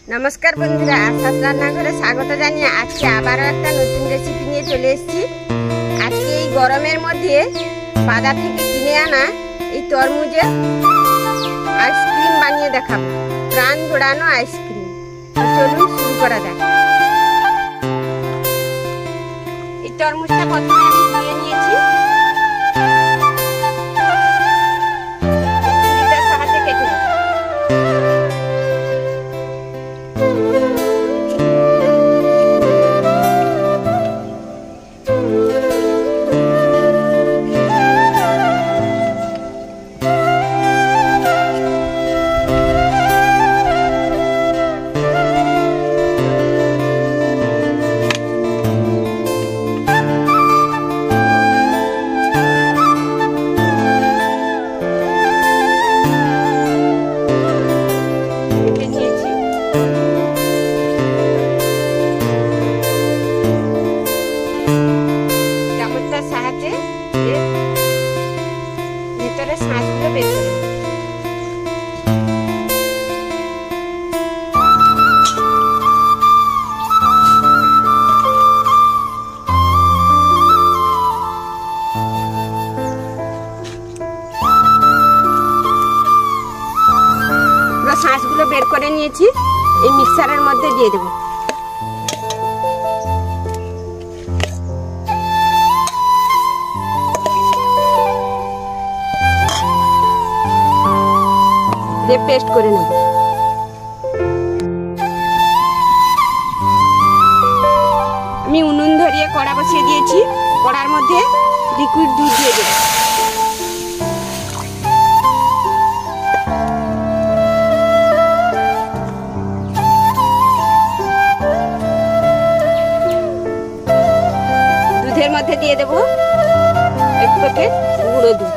नमस्कार बंधुरा आशास रान्नाघरे स्वागत जानिए आज के आबारो एक नतून रेसिपि निये चले एसेछि। आज के এই গরমের মধ্যে বাজার থেকে কিনে আনা এই তরমুজের আইসক্রিম বানিয়ে দেখাবো। প্রাণ জোড়ানো আইসক্রিম। চলুন শুরু করা যাক। এই তরমুজটা প্রথমে আমি ধুয়ে নিয়েছি। শাঁসগুলো বের করে নিয়েছি, এই মিক্সারের মধ্যে দিয়ে দেব। দিয়ে পেস্ট করে নেব। আমি উনুন ধরিয়ে কড়া বসিয়ে দিয়েছি, কড়ার মধ্যে লিকুইড দুধ দিয়ে দেব। দুধের মধ্যে দিয়ে দেব এক প্যাকেট গুঁড়ো দুধ।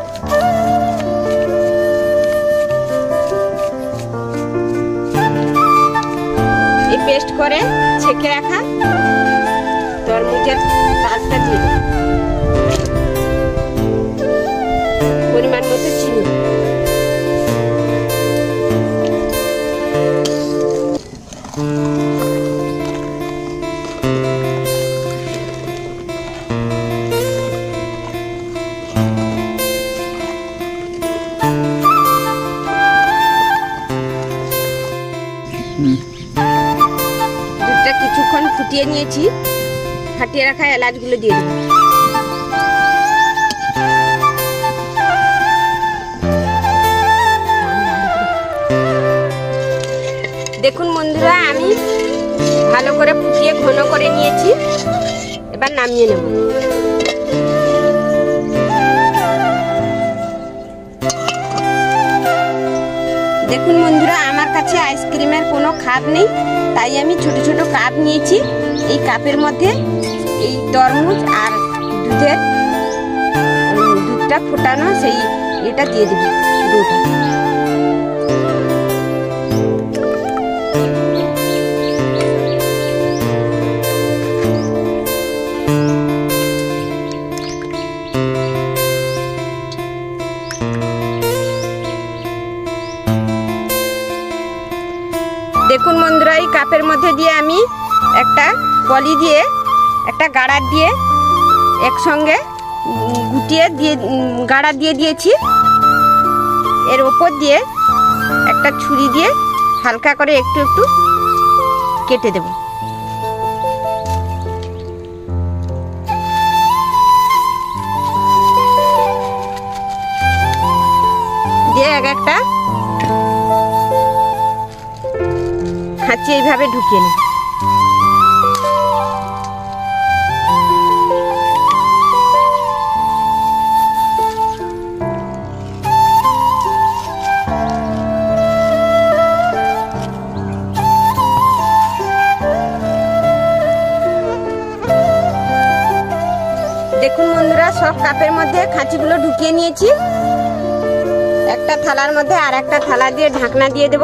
এই পেস্ট করে ছেঁকে রাখা তরমুজের পাল্পটা দিয়ে দেব। পরিমাণ মতো চিনি। দুধটা কিছুক্ষণ ফুটিয়ে নিয়েছি, ফাটিয়ে রাখা এলাচগুলো দিয়ে দেব। দেখুন বন্ধুরা, আমি ভালো করে ফুটিয়ে ঘন করে নিয়েছি, এবার নামিয়ে নেব। দেখুন বন্ধুরা, আমার কাছে আইসক্রিমের কোনো কাপ নেই, তাই আমি ছোট ছোট কাপ নিয়েছি। এই কাপের মধ্যে এই তরমুজ আর দুধটা ফোটানো সেই এটা দিয়ে দেব। দেখুন বন্ধুরা, এই কাপের মধ্যে দিয়ে আমি একটা পলি দিয়ে একটা গাড়া দিয়ে একসঙ্গে গুটিয়ে দিয়ে গাড়া দিয়ে দিয়েছি। এর ওপর দিয়ে একটা ছুরি দিয়ে হালকা করে একটু একটু কেটে দেব। দিয়ে একটা খাঁচি এইভাবে ঢুকিয়ে নেব। দেখুন বন্ধুরা, সব কাপের মধ্যে খাঁচিগুলো ঢুকিয়ে নিয়েছি। একটা থালার মধ্যে আর একটা থালা দিয়ে ঢাকনা দিয়ে দেব,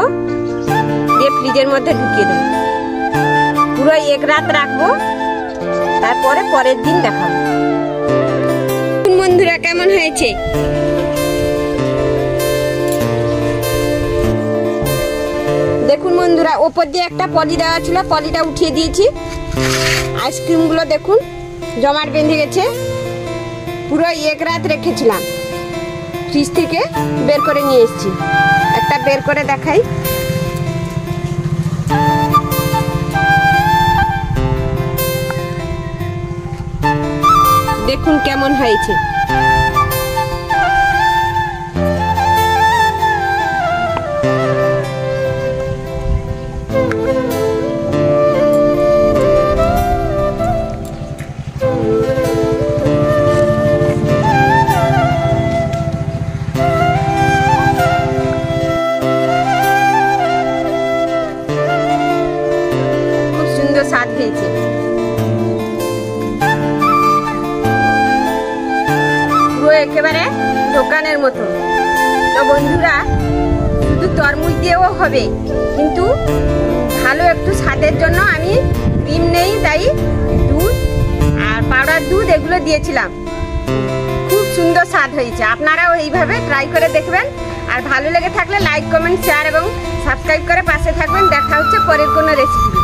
দিয়ে ফ্রিজের মধ্যে ঢুকিয়ে দেব। পুরো এক রাত রাখবো, তারপরে পরের দিন দেখাবো। বন্ধুরা, কেমন হয়েছে? দেখুন বন্ধুরা, ওপর দিয়ে একটা পলি দেওয়া ছিল, পলিটা উঠিয়ে দিয়েছি। আইসক্রিমগুলো দেখুন জমাট বেঁধে গেছে, পুরো এক রাত রেখেছিলাম, ফ্রিজ থেকে বের করে নিয়ে এসেছি। একটা বের করে দেখাই। দেখুন কেমন হয়েছে। খুব সুন্দর স্বাদ হয়েছে। একেবারে দোকানের মতো। তো বন্ধুরা, শুধু তরমুজ দিয়েও হবে, কিন্তু ভালো একটু স্বাদের জন্য আমি ক্রিম নেই, তাই দুধ আর পাউডার দুধ এগুলো দিয়েছিলাম। খুব সুন্দর স্বাদ হয়েছে। আপনারাও এইভাবে ট্রাই করে দেখবেন। আর ভালো লেগে থাকলে লাইক, কমেন্ট, শেয়ার এবং সাবস্ক্রাইব করে পাশে থাকবেন। দেখা হচ্ছে পরের কোনো রেসিপি।